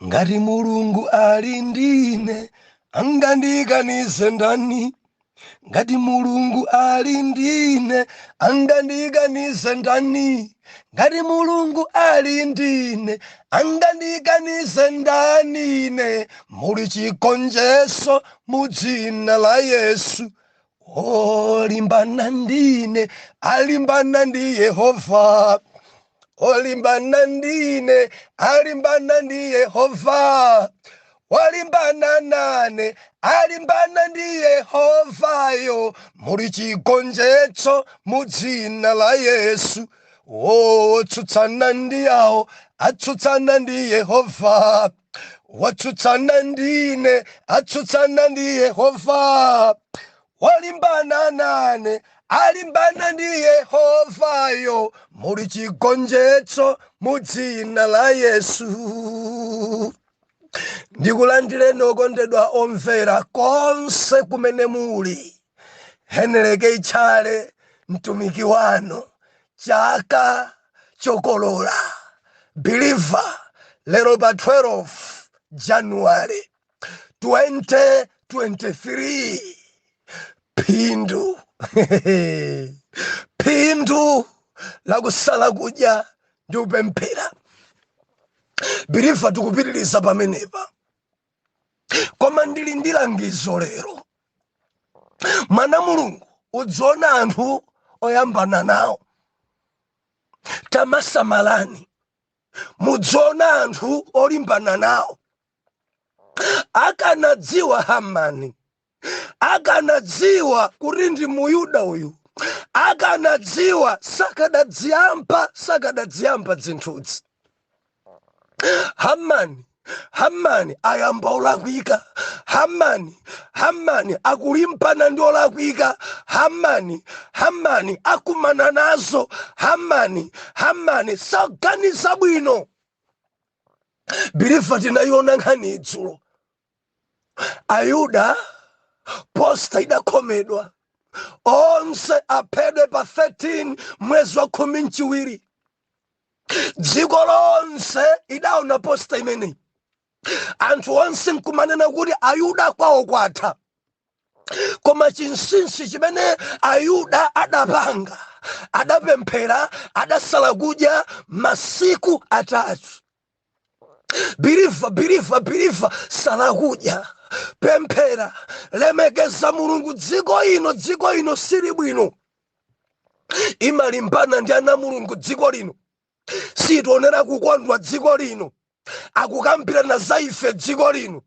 ngati Mulungu ali ndine angandikanise ndani? Ngati Mulungu ali ndine angandikanise ndani? Ngati Mulungu ali ndine angandikanise ndani? Ne muli chigonjetso mu dzina la Yesu. Olimbana ndine alimbana ndi Yehova. Olimbana ndine alimbana ndi Yehova. Walimbana nane alimbana ndi Yehovayo. Muli chigonjetso mu dzina la Yesu. Otsutsana ndi yawo atsutsana ndi Yehova. Watsutsana ndine atsutsana ndi Yehova. Walimbana nane alimbana ndi Yehovayo. Muli chigonjetso mu dzina la Yesu. Ndikulandireni okondedwa omvera konse kumene muli. Heneleke Tchale mtumiki wanu chaka chokolola believer lero pa 12 January 2023 phindu phindu la kusala kudya ndi kupemphera. Believer tikupitiriza pamenepa, koma ndili ndi langizo lero. Mwana Mulungu udziona anthu oyambana nawo. Tamasamalani mudziona anthu olimbana nawo. Akanadziwa Hamani, akanadziwa kuti ndi Muyuda uyu, akanadziwa sakadadziyamba zinthuzi. Hamani ayamba olakwika. Hamani akulimbana ndi olakwika. Hamani akumana nazo. Hamani saganiza bwino. Believer tinayiona nkhani idzulo. Ayuda posta idakhomedwa. Onse aphedwe pa 13 mwezi wa 12. Dziko lonse idaona posta imene. Anthu onse nkumanena kuti Ayuda kwawo kwatha. Koma chinsinsi chimene Ayuda adapanga, adapemphera, adasala kudya masiku 3. Believer sala kudya, pemphera, lemekeza Mulungu. Dziko ino sili bwino. Imalimbana ndi ana Mulungu dziko lino. Sitionera kukondwa dziko lino. Akukambirana za ife dziko lino.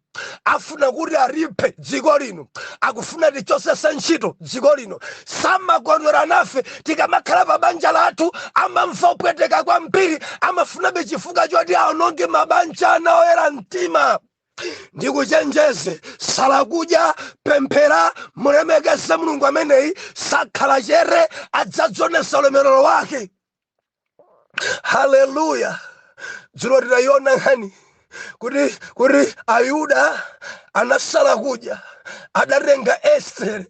Afuna kuti aripe dziko lino. Akufuna tichosesa ntchito dziko lino. Samakondwera nafe tikamakhala pa banja lathu. Amamva kupweteka kwambiri. Amafunabe chifukwa choti aononge mabanja ana oyera mtima. Ndikuchenjeze, sala kudya, pemphera, mulemekeze Mulungu ameneyi. Sakhala chere, adzadzonesa ulemerero wake. Hallelujah. Dzulo tinayiona nkhani kuti Ayuda anasala kudya, adatenga Esther.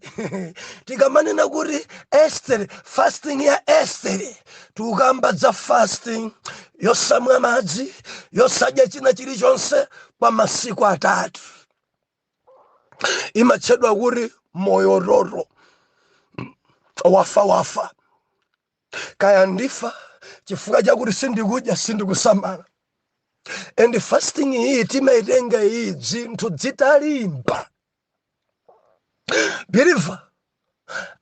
Tikamanena kuti Esther, fasting ya Esther, tukamba za fasting yosamwa madzi, yosadya china chilichonse kwa masiku 3. Imatchedwa kuti moyo roro, wafa. Kaya ndifa chifukwa chakuti sindikudya sindikusamala. And fasting iyi timaitenga iyi zinthu zitalimba. Believer,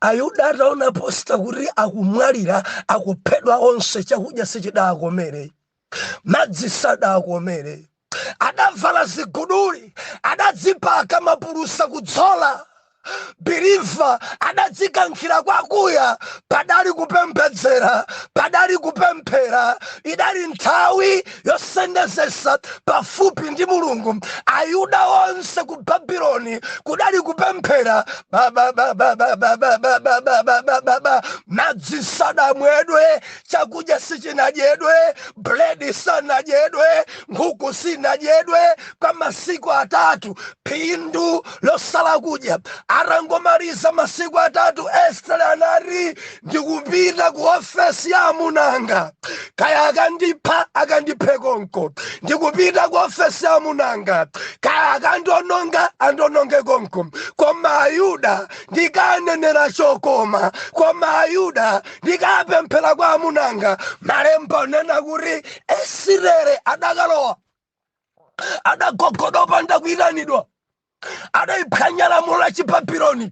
Ayuda ataona posta kuti akumwalira, akuphedwa onse, chakudya sichidakomere, madzi sadakomere. Adavala ziguduli, adadzipaka mapulusa kudzola. Believer adadzikankhira kwakuya, padali kupembedzera, padali kupemphera. Idali nthawi yosendezesa pafupi ndi Mulungu. Ayuda onse ku Babyloni kudali kupemphera. Madzi sadamwedwe, chakudya sichinadyedwe, bread sanadyedwe, nkhuku sinadyedwe kwa masiku 3. Phindu losala kudya. arangomaliza masiku atatu Esther anati ndikupita ku ofesi ya amunanga kaya akandipha akandiphe konko, ndikupita ku ofesi ya amunanga kaya akandononga andononge konko, koma Ayuda ndikanenera chokoma, koma Ayuda ndikapemphera kwa amunanga. Malemba nena kuti Estere adakalowa adagogoda opanda kuyitanidwa, adayiphwanya lamulo la Chibabuloni,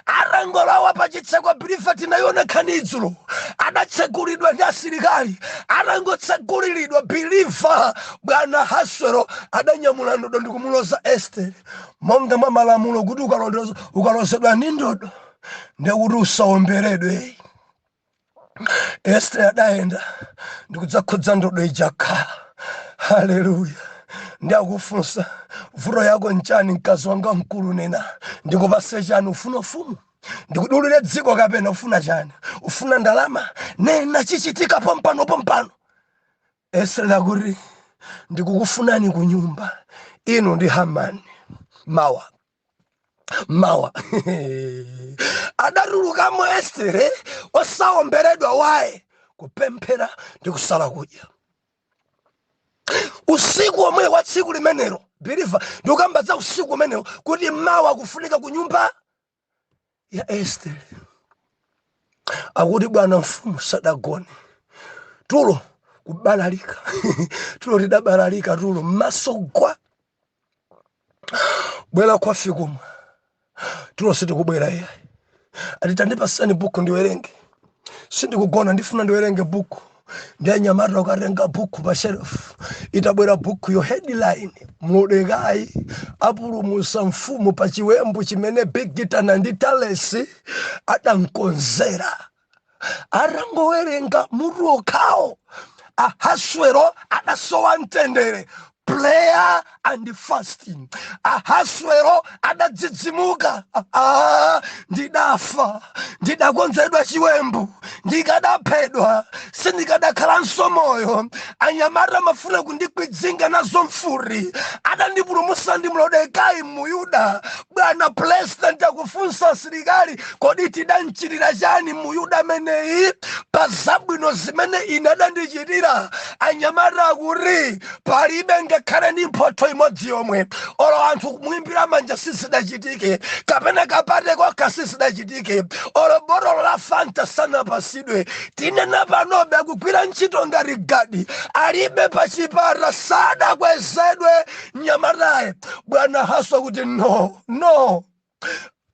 arangolawa pachitseko Pilifeti nayona khanidzulo, adatsekulidwa ndi asilikali, arangotsekulidwa Biliva bwana Ahasuero adanyamula ndodo ndikumuloza Estere monga mwa malamulo kuti ukalozedwa ndi ndodo ndekuti usawomberedwe. Estere adayenda ndikudzakhudza ndodo ijakhala. Haleluya. Ndiyakufunsa vuto yako nchani mkazi wanga mkulu nena ndikupase chani, ufuna ufumu, ndikudulire dziko kapena ufuna chani, ufuna ndalama, nena chichitika pompano. Estere akuti ndikukufunani ku nyumba inu ndi Hamani mawa adatulukamo Estere osawomberedwa waye kupemphera ndi kusala kudya. Usiku omwe wa tsiku limenelo Biliva ndikamba za usiku umenewo kuti mawa kufunika ku nyumba ya Estere. Akuti bwana mfumu sadagone tulo kubalalika tulo lidabalalika tulo masogwa bwera kwa fikumwa tulo sitikubwera iye atitandipasani buku ndiwerenge, sindikugona ndifuna ndiwerenge buku. Ndanyamara ukarenga buku pa shelf itabwera buku yo headline Mordekai apulumutsa mfumu pa chiwembu chimene Bigitana ndi Talesi adankonzera. Arangowerenga mutu okhawo Ahasuero adasowa mtendere, prayer and fasting. Ahasuero adadzidzimuka, ndidafa, ndidakonzedwa chiwembu, ndikadaphedwa, sindikadakhalanso moyo. Anyamata mafuna kundikwidzinga nazo mfuri, adandipulumutsa ndi Mordekai Muyuda. Bwana president akufunsa asilikali kodi tidanchitira chani Muyuda ameneyi pa zabwino zimene ine adandichitira. Anyamata akuti palibe ngakhale ndi mphotho imodzi yomwe olo anthu kumuimbira manja sisidachitike, kapena kapate kokha sisidachitike, olo botolo la Fanta sanapasidwe. Tinena panobe akugwira ntchito ngati gadi alibe pa chipata sadakwezedwe nyamataye. Bwana Ahasuero kuti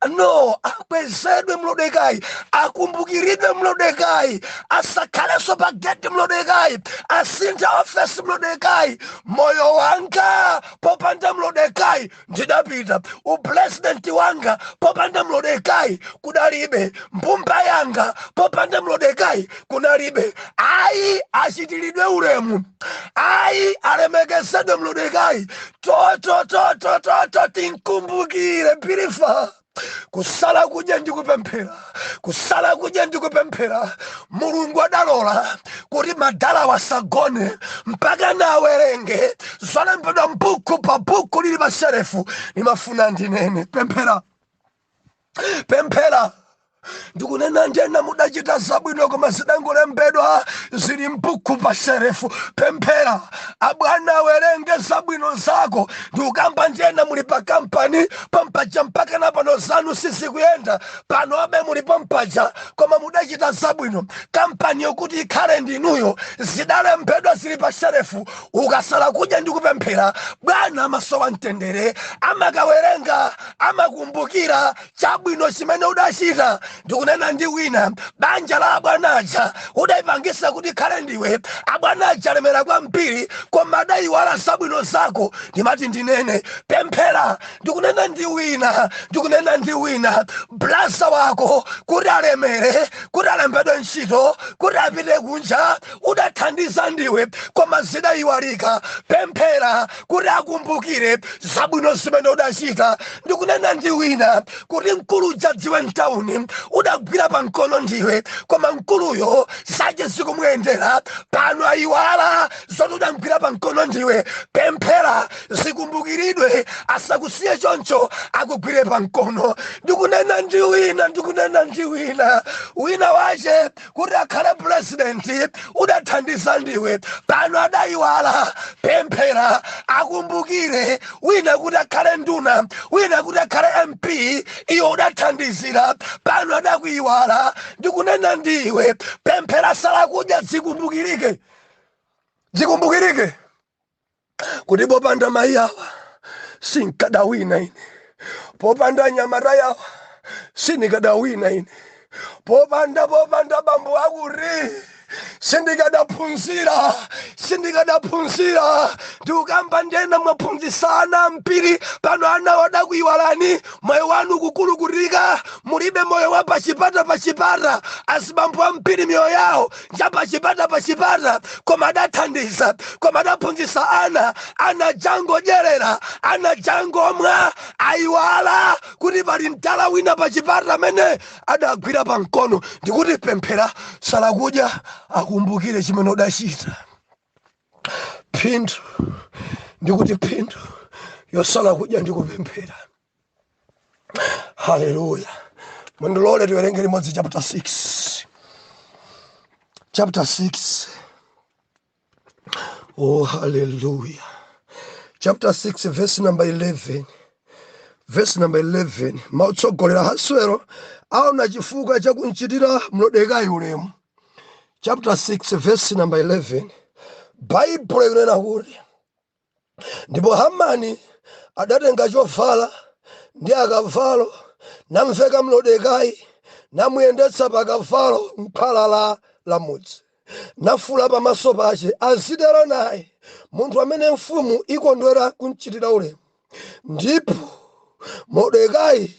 no, akwezedwe Mordekai, akumbukiridwe Mordekai, asakhalenso pa geti Mordekai, asintha ofesi Mordekai. Moyo wanga popanda Mordekai ndidapita, upresidenti wanga popanda Mordekai kudalibe, mbumba yanga popanda Mordekai kunalibe. Ayi achitiridwe ulemu, ayi alemekezedwe Mordekai. Tinkumbukire Biliva. Kusala kudya ndikupemphera, Mulungu adalola kuti madala wasagone mpaka nawerenge zolembedwa mbuku pa buku lili pa sherefu. Nimafuna ndinene pemphera. Ndikunena ndena mudachita zabwino koma zidangolembedwa zili mbuku pa sherefu. Pemphera abwana awerenge zabwino zako. Ndikukamba ndena muli pa kampani pampaja mpaka na pano zanu sisi kuyenda panobe muli pampaja koma mudachita zabwino. Kampani yokuti ikhale ndinuyo zidalembedwa zili pa sherefu. Ukasala kudya ndikupemphera bwana amasowa mtendere, amakawerenga amakumbukira chabwino chimene udachita. Ndikunena ndi wina banja la abwanaja udayipangisa kuti khale ndiwe abwanaja alemera kwambiri koma adayiwala zabwino zako. Ndimati ndinene pemphera. Ndikunena ndi wina blaza wako kuti alemere, kuti alembedwe ntchito, kuti apite kunja, udathandiza ndiwe koma zidayiwalika. Pemphera kuti akumbukire zabwino zimene udachita. Ndikunena ndi wina kuti mkulu jadziwe mtauni udagwira pa mkono ndiwe koma mkuluyo zaje zikumuyendera pano ayiwala zoti udagwira pa mkono ndiwe. Pemphera zikumbukiridwe, asakusiye choncho akugwire pa mkono. Ndikunena ndi wina wina wache kuti akhale president udathandiza ndiwe pano adayiwala. Pemphera akumbukire wina kuti akhale nduna, wina kuti akhale MP, iyo udathandizira pano adakuyiwala. Ndikunena ndiwe, pemphera sala kudya zikumbukirike kuti popanda mayi awa sinkadawina ine, popanda nyamata yawa sinikadawina ine, popanda bambo akuri sindikadaphunzira ndikukamba ndena mwaphunzisana mpiri pano ana wadakuyiwalani. Moyo wanu kukulukutika, mulibe moyo wa pachipata asibambo wa mpiri mioyo yawo nja pachipata koma adathandiza, koma adaphunzisa ana jango dyerera, ana jango omwa ayiwala kuti pali mtala wina pachipata amene adagwira pa mkono. Ndikuti pemphera sala kudya akumbukire chimene udachita. Phindu ndikuti phindu yosala kudya ndikupemphera. Haleluya. Mundilole tiwerenge limodzi chapter 6. Oh, hallelujah. Chapter 6 verse number 11. Mautsogolera haswero aona chifukwa chakunchitira Mlodekayi ulemu. Chapter 6 verse number 11. Bible inena kuti ndipo Hamani adatenga chovala ndi akavalo namveka Mlodekayi namuyendetsa pa kavalo m'khala la mudzi, nafula pamaso pace azidera naye munthu amene mfumu ikondwera kunchitira ulemu. Ndipo Mlodekayi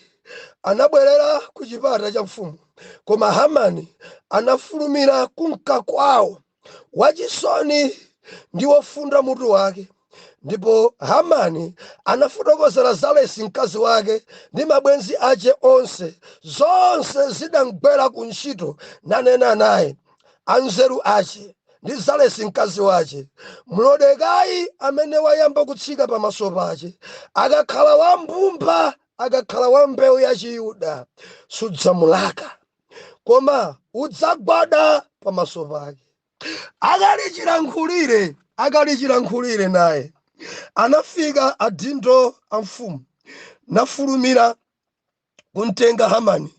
anabwerera ku chipata cha mfumu, koma Hamani anafulumira kunka kwawo wachisoni ndi wofunda mutu wake. Ndipo Hamani anafotokozera Zalesi mkazi wake ndi mabwenzi ace onse zonse zidamgwera ku ntchito, nanena naye anzeru ace ndi Zalesi mkazi wace. Mlodekayi amene wayamba kutsika pamaso pace akakhala wambumba, akakhala wa mbewu ya Chiyuda sudzamulaka, koma udzagwada pamaso pake. Akalichilankhulire naye anafika adindo a mfumu, nafulumira kuntenga Hamani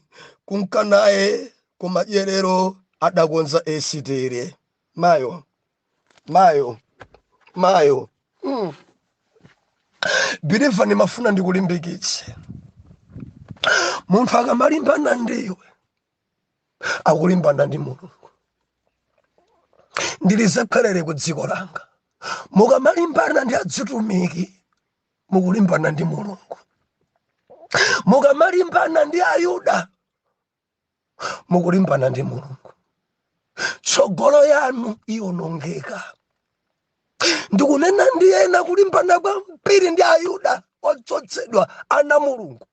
kunka naye ku madyerero adakonza Esitere. Mayo. Believe ni mafuna ndikulimbikitse. Munthu akamalimbana ndiwe akulimbana ndi Mulungu. Ndilizekhalere ku dziko langa, mukamalimbana ndi adzitumiki mukulimbana ndi Mulungu. Mukamalimbana ndi Ayuda mukulimbana ndi Mulungu. Tsogolo yanu iwonongeka. Ndikunena ndi ena kulimbana kwambiri ndi Ayuda odzozedwa ana Mulungu.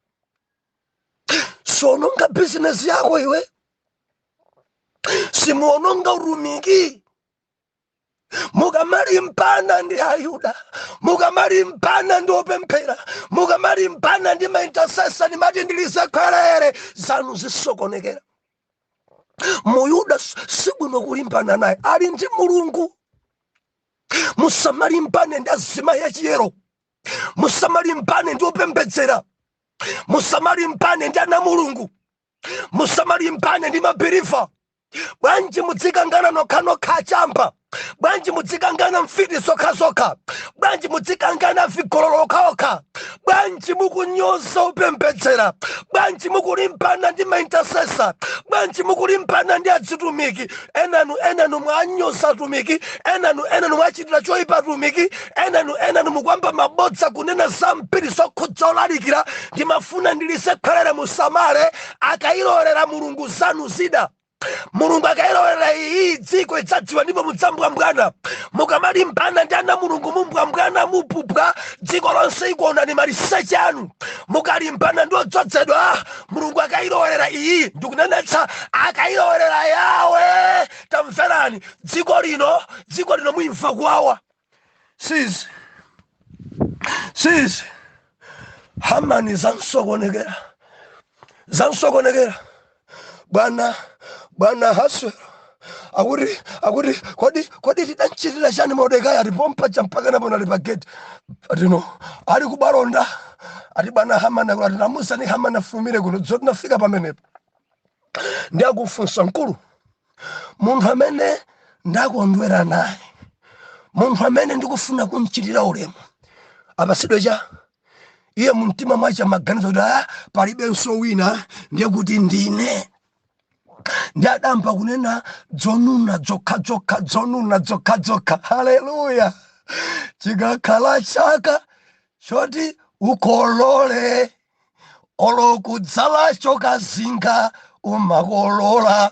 Sononga business yako iwe, simuononga urumiki. Mukamalimbana ndi Ayuda, mukamalimbana ndi opemphera, mukamalimbana ndi maintercessor, ndimati ndilizekhalere zanu zisokonekera. Muyuda sibwino kulimbana naye, ali ndi Mulungu. Musamalimbane ndi azimayi achiyero, musamalimbane ndi opembedzera, musamalimbane ndi ana Mulungu, musamalimbane ndi mabelifa. Bwanji mudzikangana nokha champa, bwanji mudzikangana mfiti zokha, bwanji mudzikangana vigololo okha, bwanji mukunyoza opembedzera, bwanji mukulimbana ndi maintercessor, bwanji mukulimbana ndi adzitumiki. Enanu mwanyoza atumiki, enanu mwachitira choyipa atumiki, enanu mukwamba mabodza kunena za mpiri zokhudza olalikira. Ndimafuna ndilizekhalere musamale akayilolera Mulungu zanu zida. mulungu akailowera iyi dziko idzadziwa ndipo mudzambwambwana mukamalimbana ndi ana mulungu mumbwambwana mupupwa dziko lonse ikuonani maliseche anu mukalimbana ndi odzozedwa mulungu akailowera iyi ndikunenetsa akailowera yawe tamverani dziko lino muimva kuwawa sizi Hamani zansokonekera bwana Haswero kodi tidanchitira chani Mordekai atipompa champaka napo nalipageti atino ali kubalonda ati bwana Hamani ati namusa ni Hamani afumire kuno zoti nafika pamenepo ndi akufunsa mkulu munthu amene ndakondwera naye munthu amene ndikufuna kumchitira ulemu apasidwe cha iye mumtima mwacha maganizo kuti palibenso wina ndiye kuti ndine ndi adamba kunena dzonuna dzokha. Haleluya. Chikakhala chaka choti ukolole olokudzala chokazinga umakolola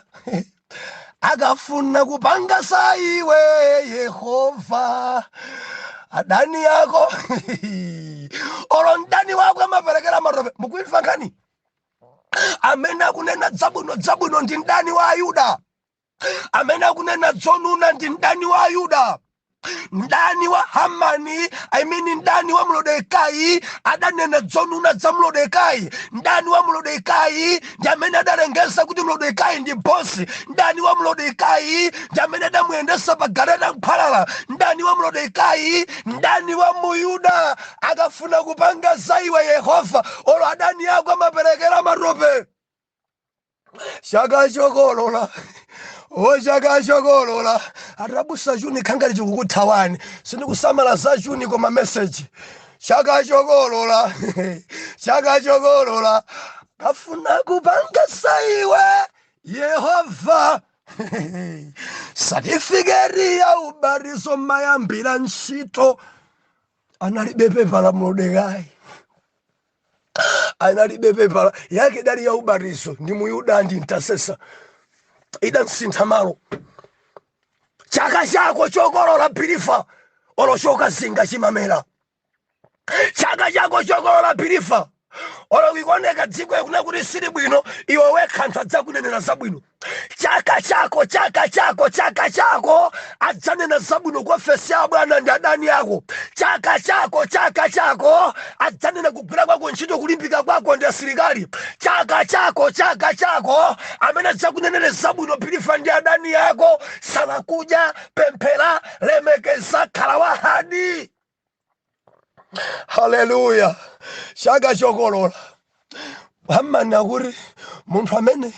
akafuna kupanga sa iwe Yehova adani yako olo ndani wako amaperekera matope mukuimva nkani amene akunena dzabwino ndi ndani wa Ayuda amene akunena dzonuna ndi ndani wa Ayuda ndani wa Hamani ndani wa Mordekai adanena dzonuna za Mordekai ndani wa Mordekai ndi amene adalengeza kuti Mordekai ndi bosi ndani wa Mordekai ndi amene adamuyendesa pa galeta nkhwalala ndani wa Mordekai ndani wa Muyuda akafuna kupanga za iwe Yehova olo adani yako amaperekera matope chakachokolola chakachokolola atabusa juni khangati chikukuthawani sindikusamala za juni koma message chakachokolola kafuna kupanga sa iwe Yehova certificate ya ubatizo mayambira ntchito analibe pepa la Mordekai analibe pepa yake dali ya ubatizo ndi Muyuda ndi intercessor ida msintha malo chaka chako chokolola pilifa olo chokazinga chimamera chaka chako chokolola pilifa olo wikoneka dziko yakuna kuti sili bwino iwe wekha anthu adzakunenera zabwino chaka chako adzanena zabwino kwa fesi ya bwana ndi adani yako chaka chako adzanena kugwira kwako ntchito kulimbika kwako ndi asilikali chaka chako amene adzakunenera zabwino pilifa ndi adani yako salakuja pemphera lemekeza khala wahadi. Haleluya. Chaka chokolola Hamani akuti munthu amene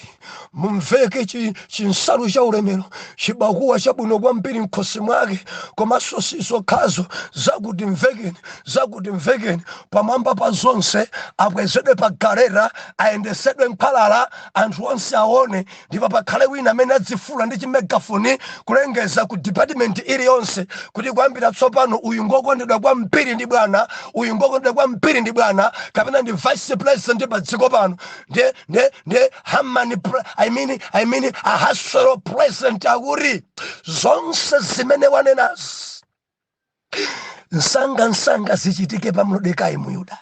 mumveke chinsalu cha ulemero chibakuwa chabwino kwambiri mkhosi mwake komanso sizokhazo zakuti mvekeni pamwamba pa zonse akwezedwe pa galeta ayendesedwe nkhwalala anthu onse aone ndipo pakhale wina amene adzifula ndi chimegafoni kulengeza ku department iliyonse kuti kuyambira tsopano uyu ngokondedwa kwambiri ndi bwana uyu ngokondedwa kwambiri ndi bwana kapena ndi vice president pa dziko pano ndi Hamani Ahasuero president akuti zonse zimene wanenazi nsanga zichitike pa Mordekai Muyuda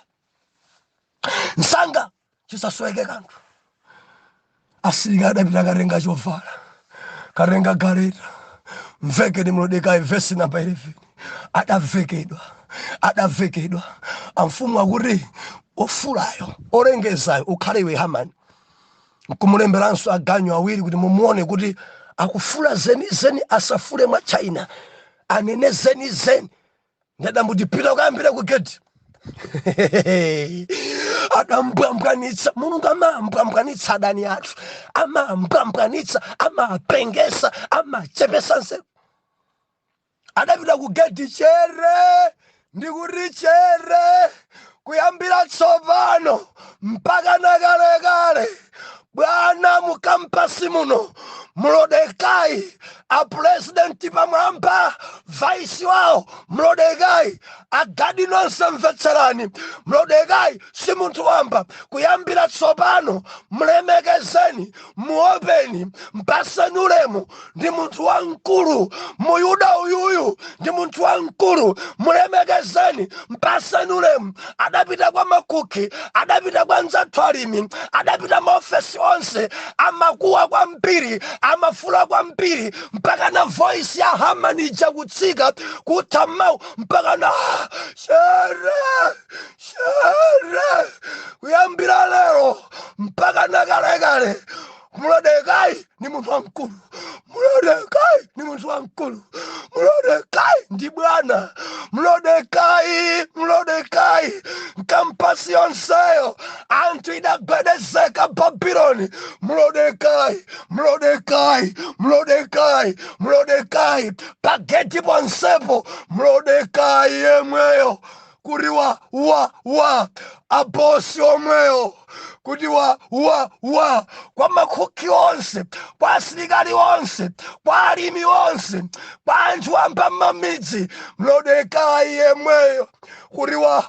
nsanga chisasweke kanthu asilikali adapita karenga chovala karenga galeta mvekeni Mordekai verse number 11 adavekedwa amfumu akuti ofulayo olengezayo ukhale iwe Hamani kumulemberanso aganyu awiri kuti mumuone kuti akufula zeni asafule mwa China anene zeni ndadambuti pita kuyambira ku gate adambwambwanitsa mulungu amambwambwanitsa adani athu amambwambwanitsa amapengesa amachepesa nse adapita ku gate chere ndikuti chere kuyambira tsopano mpaka nakalekale bwana mukampasi muno Mordekai a president pamwamba vice wao Mordecai agadi nonse mvetserani. Mordecai si munthu wamba, kuyambira tsopano mlemekezeni, muopeni, mpaseni ulemu. Ndi munthu wamkulu, Muyuda uyuyu ndi munthu wamkulu, mulemekezeni, mpaseni ulemu. Adapita kwa makuki, adapita kwa nzathu alimi, adapita maofesi onse, amakuwa kwa mpiri, amafula kwa mpiri, mpaka na voice ya Hamani chakutsika kutamau, mpaka na shere kuyambira lero mpaka na kale. Mordecai ni munthu wamkulu, Mordecai ni munthu wamkulu, Mordecai ndi bwana. Mordecai kampasi yonseyo anthu idagwedezeka Babuloni. Mordecai pageti ponsepo, Mordecai yemweyo kuti wa abosi omweyo, kuti wa kwa makuki onse, kwa asilikali onse, kwa alimi onse, kwa anthu amba mamidzi, Mordecai yemweyo kuti wa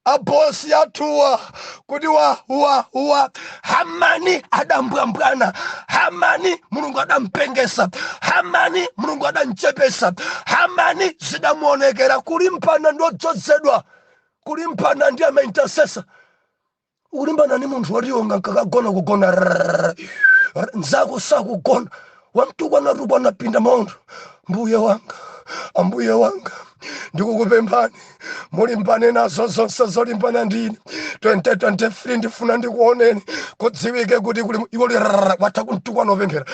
abosi athuwa, kuti wa Hamani adambwambwana, Hamani Mulungu adampengesa, Hamani Mulungu adamchepesa, Hamani zidamuonekera. Kulimpana ndodzozedwa, kulimpana ndi amaintercessor. Ulimbana ni munthu walionga kakagona kugona nzako sakugona, wamtukwa narubwa napinda maondo. Ambuye wanga ndikukupemphani, mulimbane nazo zonse zolimbana ndine. 2023 ndifuna ndikuoneni kudziwike kuti kuli iwo watha kuntukwa nopemphera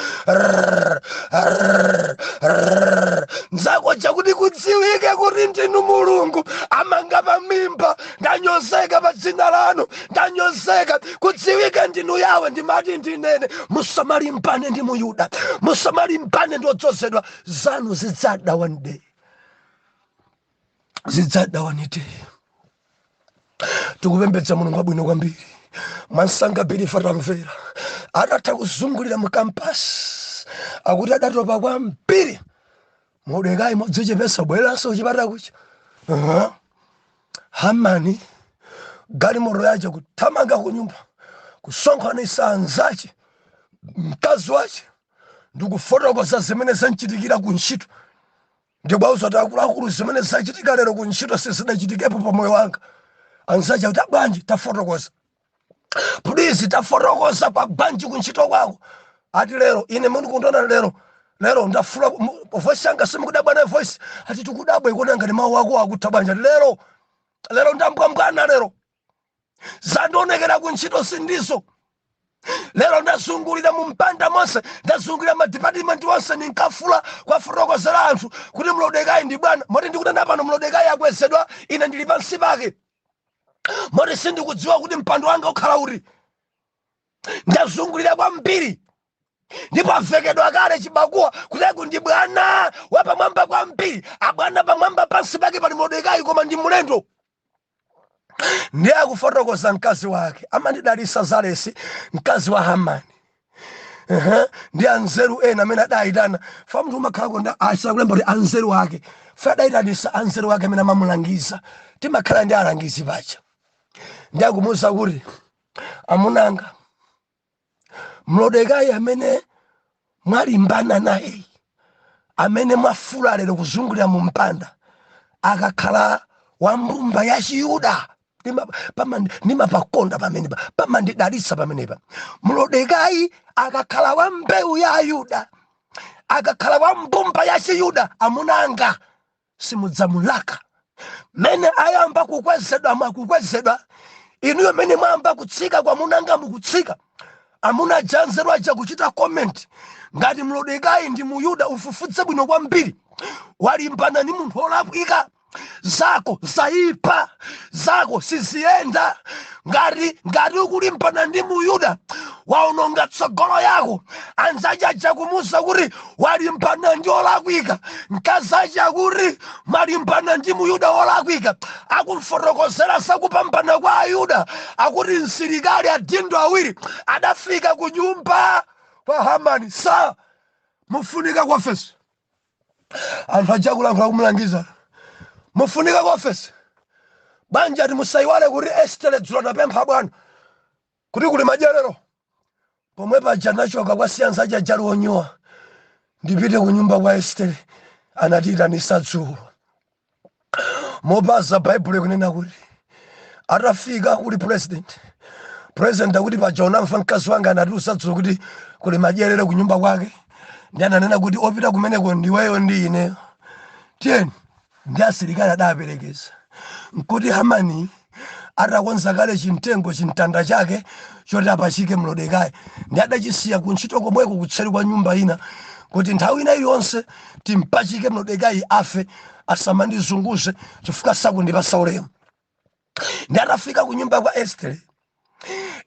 nzako chakuti kudziwike kuti ndinu Mulungu. Amanga pamimba ndanyozeka pa dzina lanu, ndanyozeka. Kudziwike ndinu Yawe, ndimati ndinene. Musamalimbane ndi Muyuda, musamalimbane ndi odzozedwa. Zanu zidzada one day, zidzada one day. Tikupembedza Mulungu wabwino kwambiri. Mansanga bili fatamvera atatha kuzungulira mu campus akuti adatopa kwambiri. Mordecai modzichepesa bweranso uchipata kucha. Hamani galimoto yache kuthamanga kunyumba, kusonkhanitsa anzache, mkazi wache, ndikufotokoza zimene zanchitikira kuntchito. Ndibauza kuti akuluakulu zimene zachitika lero kuntchito sizidachitikepo pa moyo wanga. Anzache kuti bwanji tafotokoza, please tafotokoza pa bwanji kuntchito kwako. Ati lero ine mundikundona lero ndafula voice yanga simukudabwa na voice. Ati tikudabwa ikonanga ndi mawu ako akutha bwanji. Lero ndambwambwana, lero zandionekera kuntchito sindizo. Lero ndazungulira mu mpanda monse, ndazungulira madepartment onse, ninkafula kwa fotokozera anthu kuti Mordecai ndi bwana. Moti ndikutanda pano Mordecai akwezedwa, ine ndili pansi pake. Moti sindikudziwa kuti mpando wanga ukhala uti. Ndazungulira kwambiri, ndipo avekedwa kale chibakuwa kuti ndi bwana wapamwamba kwambiri. Abwana pamwamba pansi pake pali Mordecai, koma ndi mulendo. Ndiye akufotokoza mkazi wake, amandidalisa Zalesi, mkazi wa Hamani. Ndi anzeru ena amene adayitana. Fa mndu umakhala konda asakulemba kuti anzeru wake. Fa adayitanisa anzeru wake amene amamulangiza. Timakhala ndi alangizi pacha. Ndi akumuwuza kuti amunanga, Mordecai amene mwalimbana naye, amene mwafula lero kuzungulira mu mpanda, akakhala wa mbumba ya Chiyuda, nimapakonda pamenepa, pamandidalisa pamenepa. Mordecai akakhala wa mbewu ya Ayuda, akakhala wa mbumba ya Chiyuda, amunanga simudzamulaka. Mene ayamba kukwezedwa mwakukwezedwa, inuyo mene mwamba kutsika kwa munanga mukutsika. Amuna janzerwa cha kuchita comment ngati Mordecai ndi Muyuda ufufutse bwino kwambiri. Walimbana ni munthu olakwika, zako zaipa, zako siziyenda. Ngati ukulimbana ndi Muyuda waononga tsogolo yako. Anzacha kumusa kuti walimbana ndi olakwika, nkazacha kuti mwalimbana ndi Muyuda olakwika. Akumfotokozera sakupambana kwa Ayuda, akuti msilikali adindo awiri adafika ku nyumba kwa Hamani. mufunika kwa ofesi anthu ajakulankhula kumulangiza mufunika kwa ofesi banja ati musaiwale kuti Estere dzulo tapempha bwana kuti kuli madyerero pomwe paja nachoka kwa siyanza ajajali wonyowa ndipite ku nyumba kwa Estere anatiyitanisa dzulo mopaza bhaibuli kunena kuti atafika kuli president akuti paja unamva mkazi wanga anatiuza dzulo kuti kuli madyerero ku nyumba kwake ndi ananena kuti opita kumeneko ndiweyo ndi ineyo tiyeni ndi asilikali adaperekeza nkuti Hamani atakonza kale chimtengo chimtanda chake choti apachike Mordekayi ndi adachisiya kuntchito komweko kutseri kwa nyumba ina kuti nthawi ina iliyonse timpachike Mordekayi afe asamandizunguze chifukwa sakundipasa ulemu. Ndi atafika ku nyumba kwa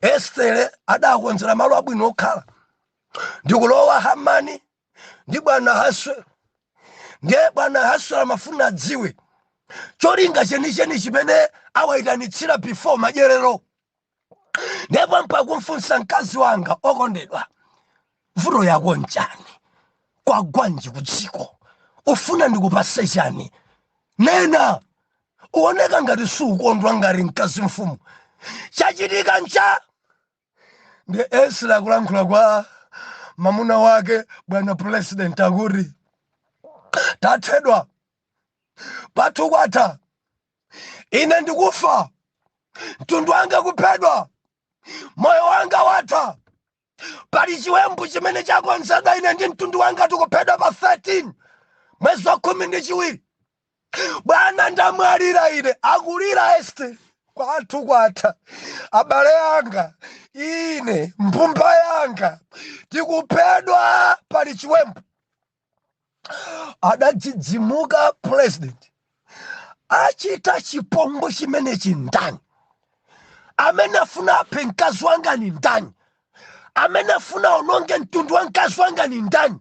Estere adakonzera malo abwino okhala ndikulowa Hamani ndi bwana Ahasuero ndiye bwana Ahasuero amafuna adziwe cholinga chenicheni chimene awayitanitsira before madyerero. Ndipo mpakumfunsa mkazi wanga okondedwa vuto yako njani kwagwanji kudziko ufuna ndikupase chani nena uoneka ngati sukondwa ngati mkazi mfumu chachitika ncha. Ndi Estere akulankhula kwa mamuna wake bwana president akuti tathedwa pathu kwatha ine ndikufa mtundu wanga kuphedwa moyo wanga watha pali chiwembu chimene chakonzedwa ine ndi mtundu wanga tikuphedwa pa 13 mwezi wa 12 bwana ndamwalira ine akulira Estere kwathu kwatha abale anga ine mbumba yanga tikuphedwa pali chiwembu. Adadzidzimuka president achita chipongwe chimenechi ndani amene afuna aphe mkazi wanga ni ndani amene afuna ononge mtundu wa mkazi wanga ni ndani.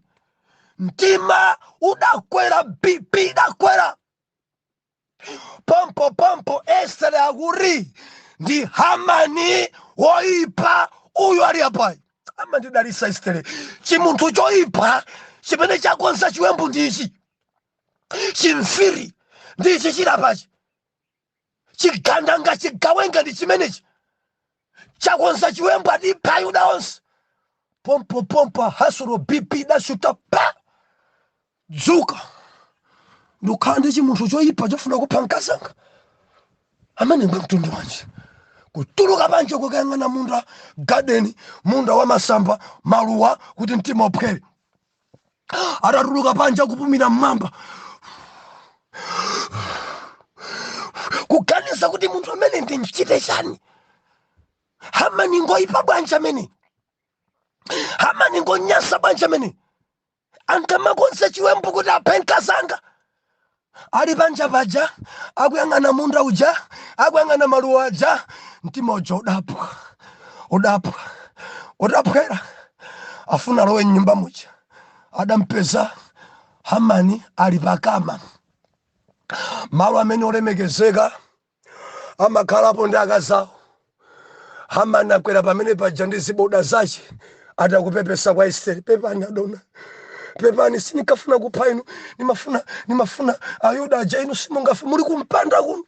Mtima udakwera BP idakwera pompo Estere akuri ndi Hamani woipa uyu ali apai amandidalisa Estere chimunthu choipa chimene chakonza chiwembu ndichi chimfiri ndichi chilapachi chigandanga chigawenga ndi chimenechi chakonza chiwembu adipha Yuda onse. Pompo Ahasuero BP dashuta pa dzuka ndukhala ndi chimunthu choyipa chofuna kupha mkazi wanga amene mtundu wanji kutuluka panje kukayang'ana munda garden munda wa masamba maluwa kuti mtima upwere atatuluka panje kupumira mmamba kuganiza kuti munthu amene ndimchite chani. Hamani ngoyipa bwanja amene Hamani ngonyasa bwanja amene ankamakonza chiwembu kuti aphe mkazi wanga ali panja paja akuyang'ana munda uja akuyang'ana maluwa aja mtima uja udapwera afuna lowe nyumba muja adampeza Hamani ali pakama malo amene olemekezeka amakhalapo ndi akazawo. Hamani akwera pamene paja ndi ziboda zace atakupepesa kwa Estere pepani adona pepani sinikafuna kupha inu nimafuna Ayuda aja inu simungafe muli kumpanda kuno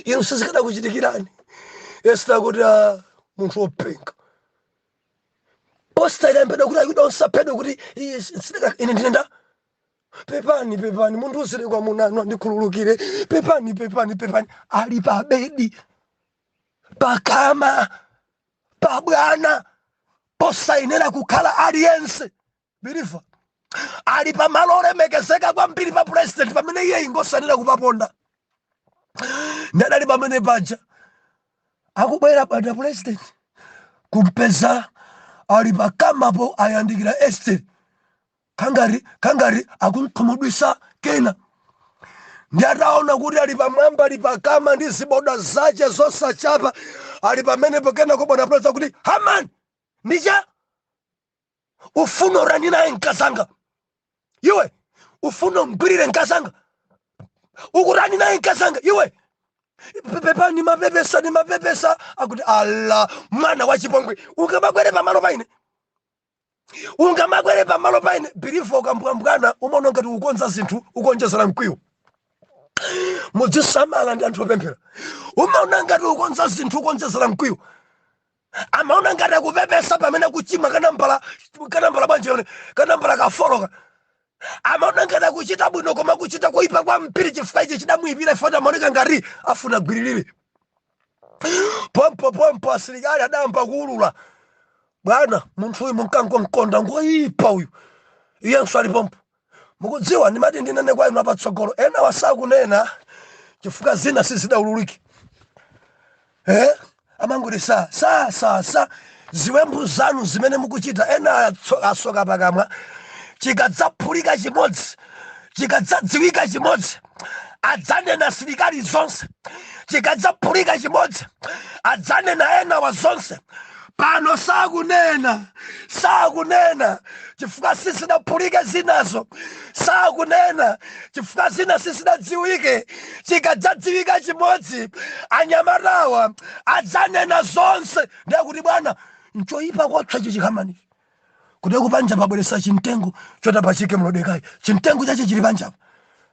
inu sizikada kuchitikirani. Estere akuti munthu wopenga posta ilembedwa kuti Ayuda onse aphedwe kuti ine ndinenda pepani munthu usire kwa munanu andikhululukire pepani ali pa bedi pakama pa bwana posta inena kukhala aliyense biliva ali pa malo olemekezeka kwambiri pa president pamene iye ingosanira kupaponda ndadali pamene paja akubwera bwana president kumpeza ali pakamapo ayandikira Estere kangari akunkhumudwisa kena ndi ataona kuti ali pamwamba ali pakama ndi ziboda zace zosachapa ali pamene pokena kubona president kuti Hamani ndicha ufuna urani naye nkazanga iwe ufuna mgwirire nkazanga ukurani naye nkazanga iwe pepani mapepesa akuti ala mwana wa chipongwe ukabagwere pamalo paine ungamakwere pamalo paine believe ukambwambwana umaona ngati ukonza zinthu ukonjezera mkwiyo. Mudzisamala ndi anthu opemphera. Umaona ngati ukonza zinthu ukonjezera mkwiyo. Amaona ngati akupepesa pamene kuchima kanambala bwanji yone kanambala kafoloka. Amaona ngati akuchita bwino koma kuchita kuipa kwa mpiri chifukwa ichi chidamuyipira ifota maoneka ngati afuna gwiririre. Pompo asilikali adamba kuulula. Bwana munthu uyu munkangonkonda ngoyipa uyu. Iyenso ali pompo. Mukudziwa ndimati ndinene kwa inu apatsogolo ena wasakunena chifukwa zina sizidaululiki. Amangoti sa ziwembu zanu zimene mukuchita ena asoka pakamwa chikadzaphulika chimodzi chikadzadziwika chimodzi adzanena asilikali zonse chikadzaphulika chimodzi adzanena ena wa zonse. Pano sakunena chifukwa sisidaphulike zinazo, sakunena chifukwa zina sisidadziwike. Chikadzadziwika chimodzi anyamatawa adzanena zonse. Ndiye kuti bwana nchoyipa kotswa chichikamani kuti kupanja pabweresa chimtengo chotapachike Mlodekayi chimtengo chache chili panjapa.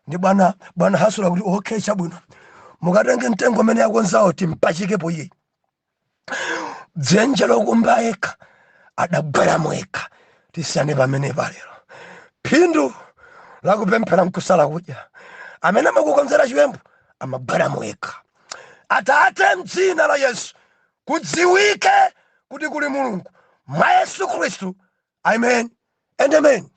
Ndi bwana hasula kuti okay chabwino mukatenge mtengo amene yakonzawo timpachikepo iye. Dzenje lokumba eka adabwera mweka tisiyane pamene palero. Phindu lakupemphera mkusala kudya amene amakukonzera chiwembu amabwera mweka. Atate m'dzina la Yesu kudziwike kuti kuli Mulungu mwa Yesu Khristu. Amen and amen.